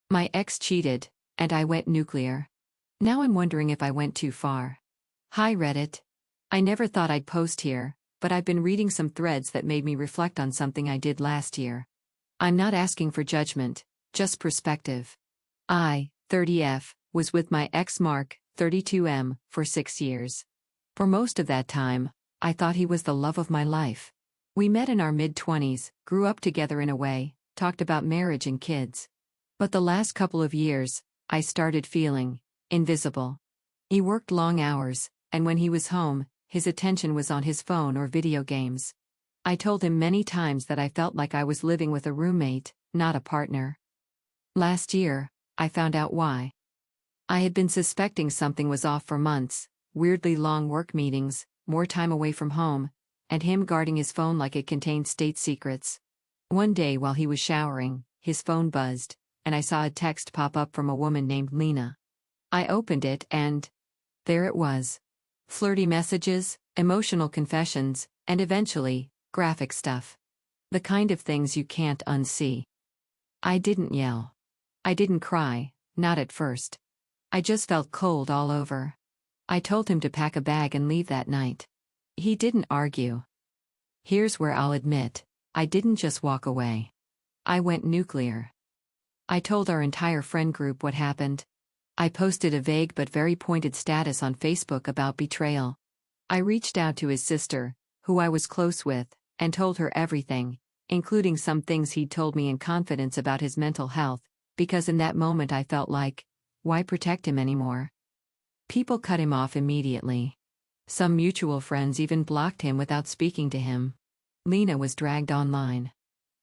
My ex cheated, and I went nuclear. Now I'm wondering if I went too far. Hi Reddit. I never thought I'd post here, but I've been reading some threads that made me reflect on something I did last year. I'm not asking for judgment, just perspective. I, 30F, was with my ex Mark, 32M, for 6 years. For most of that time, I thought he was the love of my life. We met in our mid-20s, grew up together in a way, talked about marriage and kids. But the last couple of years, I started feeling invisible. He worked long hours, and when he was home, his attention was on his phone or video games. I told him many times that I felt like I was living with a roommate, not a partner. Last year, I found out why. I had been suspecting something was off for months: weirdly long work meetings, more time away from home, and him guarding his phone like it contained state secrets. One day while he was showering, his phone buzzed, and I saw a text pop up from a woman named Lena. I opened it and there it was. Flirty messages, emotional confessions, and eventually, graphic stuff. The kind of things you can't unsee. I didn't yell. I didn't cry, not at first. I just felt cold all over. I told him to pack a bag and leave that night. He didn't argue. Here's where I'll admit, I didn't just walk away. I went nuclear. I told our entire friend group what happened. I posted a vague but very pointed status on Facebook about betrayal. I reached out to his sister, who I was close with, and told her everything, including some things he'd told me in confidence about his mental health, because in that moment I felt like, why protect him anymore? People cut him off immediately. Some mutual friends even blocked him without speaking to him. Lena was dragged online.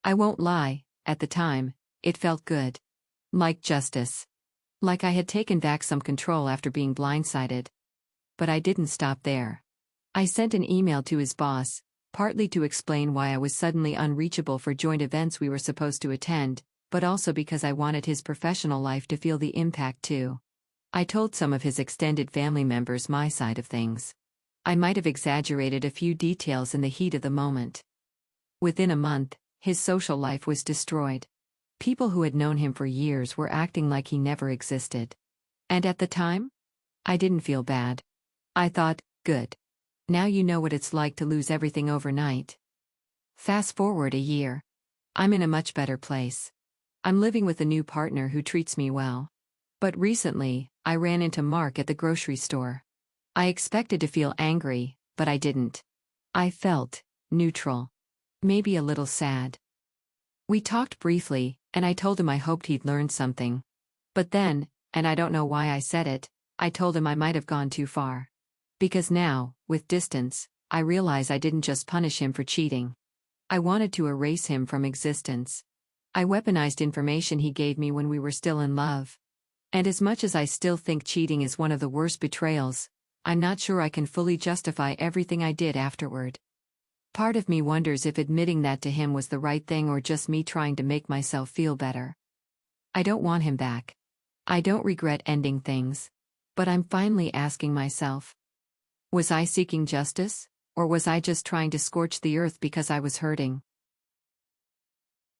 I won't lie, at the time, it felt good. Like justice. Like I had taken back some control after being blindsided. But I didn't stop there. I sent an email to his boss, partly to explain why I was suddenly unreachable for joint events we were supposed to attend, but also because I wanted his professional life to feel the impact too. I told some of his extended family members my side of things. I might have exaggerated a few details in the heat of the moment. Within a month, his social life was destroyed. People who had known him for years were acting like he never existed. And at the time, I didn't feel bad. I thought, good. Now you know what it's like to lose everything overnight. Fast forward a year. I'm in a much better place. I'm living with a new partner who treats me well. But recently, I ran into Mark at the grocery store. I expected to feel angry, but I didn't. I felt neutral. Maybe a little sad. We talked briefly, and I told him I hoped he'd learned something. But then, and I don't know why I said it, I told him I might have gone too far. Because now, with distance, I realize I didn't just punish him for cheating. I wanted to erase him from existence. I weaponized information he gave me when we were still in love. And as much as I still think cheating is one of the worst betrayals, I'm not sure I can fully justify everything I did afterward. Part of me wonders if admitting that to him was the right thing or just me trying to make myself feel better. I don't want him back. I don't regret ending things. But I'm finally asking myself, was I seeking justice, or was I just trying to scorch the earth because I was hurting?